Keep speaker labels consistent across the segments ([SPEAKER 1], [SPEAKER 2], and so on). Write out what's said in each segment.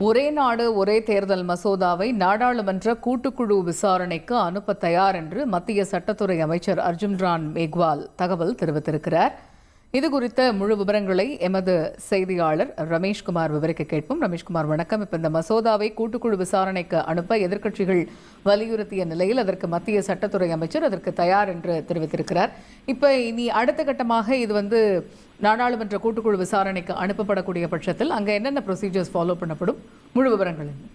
[SPEAKER 1] ஒரே நாடு ஒரே தேர்தல் மசோதாவை நாடாளுமன்ற கூட்டுக்குழு விசாரணைக்கு அனுப்ப தயார் என்று மத்திய சட்டத்துறை அமைச்சர் அர்ஜுன் ராம் மேக்வால் தகவல் தெரிவித்திருக்கிறார். இதுகுறித்த முழு விவரங்களை எமது செய்தியாளர் ரமேஷ்குமார் விவரிக்க கேட்போம். ரமேஷ்குமார், வணக்கம். இப்ப இந்த மசோதாவை கூட்டுக்குழு விசாரணைக்கு அனுப்ப எதிர்க்கட்சிகள் வலியுறுத்திய நிலையில் அதற்கு மத்திய சட்டத்துறை அமைச்சர் அதற்கு தயார் என்று தெரிவித்திருக்கிறார். இப்ப இனி அடுத்த கட்டமாக இது நாடாளுமன்ற கூட்டுக்குழு விசாரணைக்கு அனுப்பப்படக்கூடிய பட்சத்தில் அங்க என்னென்ன ப்ரொசீஜர்ஸ் ஃபாலோ பண்ணப்படும்? முழு விவரங்கள் என்ன?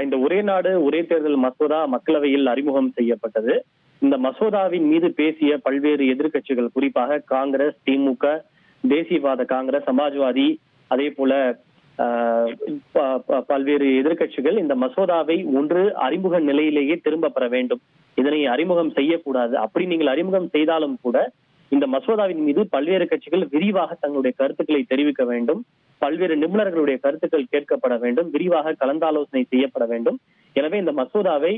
[SPEAKER 2] இந்த ஒரே நாடு ஒரே தேர்தல் மசோதா மக்களவையில் அறிமுகம் செய்யப்பட்டது. இந்த மசோதாவின் மீது பேசிய பல்வேறு எதிர்க்கட்சிகள், குறிப்பாக காங்கிரஸ், திமுக, தேசியவாத காங்கிரஸ், சமாஜ்வாதி, அதே போல பல்வேறு எதிர்க்கட்சிகள் இந்த மசோதாவை ஒன்று அறிமுக நிலையிலேயே திரும்ப பெற வேண்டும், இதனை அறிமுகம் செய்யக்கூடாது, அப்படி நீங்கள் அறிமுகம் செய்தாலும் கூட இந்த மசோதாவின் மீது பல்வேறு கட்சிகள் விரிவாக தங்களுடைய கருத்துக்களை தெரிவிக்க வேண்டும், பல்வேறு நிபுணர்களுடைய கருத்துக்கள் கேட்கப்பட வேண்டும், விரிவாக கலந்தாலோசனை செய்யப்பட வேண்டும். எனவே இந்த மசோதாவை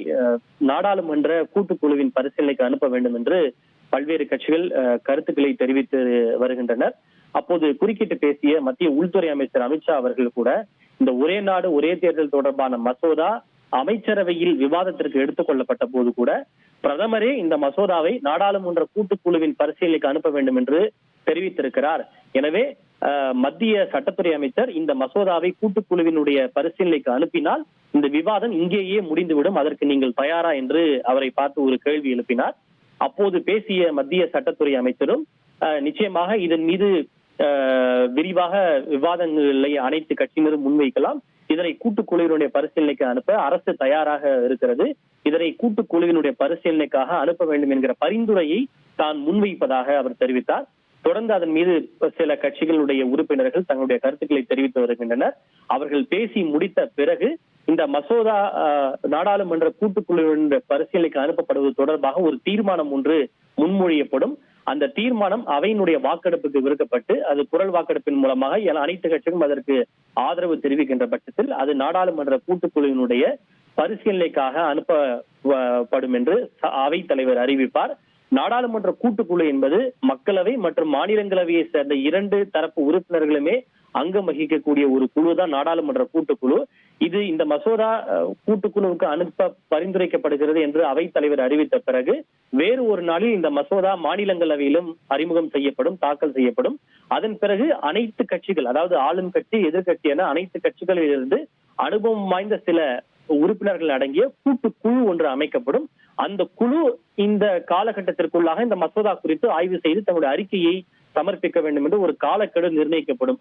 [SPEAKER 2] நாடாளுமன்ற கூட்டுக்குழுவின் பரிசீலனைக்கு அனுப்ப வேண்டும் என்று பல்வேறு கட்சிகள் கருத்துக்களை தெரிவித்து வருகின்றனர். அப்போது குறுக்கிட்டு பேசிய மத்திய உள்துறை அமைச்சர் அமித்ஷா அவர்கள் கூட இந்த ஒரே நாடு ஒரே தேர்தல் தொடர்பான மசோதா அமைச்சரவையில் விவாதத்திற்கு எடுத்துக் கொள்ளப்பட்ட போது கூட பிரதமரே இந்த மசோதாவை நாடாளுமன்ற கூட்டுக்குழுவின் பரிசீலனைக்கு அனுப்ப வேண்டும் என்று தெரிவித்திருக்கிறார். எனவே மத்திய சட்டத்துறை அமைச்சர் இந்த மசோதாவை கூட்டுக்குழுவினுடைய பரிசீலனைக்கு அனுப்பினால் இந்த விவாதம் இங்கேயே முடிந்துவிடும், அதற்கு நீங்கள் தயாரா என்று அவரை பார்த்து ஒரு கேள்வி எழுப்பினார். அப்போது பேசிய மத்திய சட்டத்துறை அமைச்சரும் நிச்சயமாக இதன் மீது விரிவாக விவாதங்களை அனைத்து கட்சியினரும் முன்வைக்கலாம், இதனை கூட்டுக்குழுவினுடைய பரிசீலனைக்கு அனுப்ப அரசு தயாராக இருக்கிறது, இதனை கூட்டுக்குழுவினுடைய பரிசீலனைக்காக அனுப்ப வேண்டும் என்கிற பரிந்துரையை தான் முன்வைப்பதாக அவர் தெரிவித்தார். தொடர்ந்து அதன் மீது சில கட்சிகளுடைய உறுப்பினர்கள் தங்களுடைய கருத்துக்களை தெரிவித்து வருகின்றனர். அவர்கள் பேசி முடித்த பிறகு இந்த மசோதா நாடாளுமன்ற கூட்டுக்குழுவினுடைய பரிசீலனைக்கு அனுப்பப்படுவது தொடர்பாக ஒரு தீர்மானம் ஒன்று முன்மொழியப்படும். அந்த தீர்மானம் அவையினுடைய வாக்கெடுப்புக்கு விடுக்கப்பட்டு அது குரல் வாக்கெடுப்பின் மூலமாக அனைத்து கட்சிகளும் அதற்கு ஆதரவு தெரிவிக்கின்ற பட்சத்தில் அது நாடாளுமன்ற கூட்டுக்குழுவினுடைய பரிசீலனைக்காக அனுப்பப்படும் என்று அவை தலைவர் அறிவிப்பார். நாடாளுமன்ற கூட்டுக்குழு என்பது மக்களவை மற்றும் மாநிலங்களவையை சேர்ந்த இரண்டு தரப்பு உறுப்பினர்களுமே அங்கம் வகிக்கக்கூடிய ஒரு குழு தான் நாடாளுமன்ற கூட்டுக்குழு. இது இந்த மசோதா கூட்டுக்குழுவுக்கு அனுப்ப பரிந்துரைக்கப்படுகிறது என்று அவை தலைவர் அறிவித்த பிறகு வேறு ஒரு நாளில் இந்த மசோதா மாநிலங்களவையிலும் அறிமுகம் செய்யப்படும், தாக்கல் செய்யப்படும். அதன் பிறகு அனைத்து கட்சிகள், அதாவது ஆளும் கட்சி, எதிர்கட்சி என அனைத்து கட்சிகளில் இருந்து அனுபவம் வாய்ந்த சில உறுப்பினர்கள் அடங்கிய கூட்டுக்குழு ஒன்று அமைக்கப்படும். அந்த குழு இந்த காலகட்டத்திற்குள்ளாக இந்த மசோதா குறித்து ஆய்வு செய்து தங்களுடைய அறிக்கையை சமர்ப்பிக்க வேண்டும் என்று ஒரு காலக்கெடு நிர்ணயிக்கப்படும்.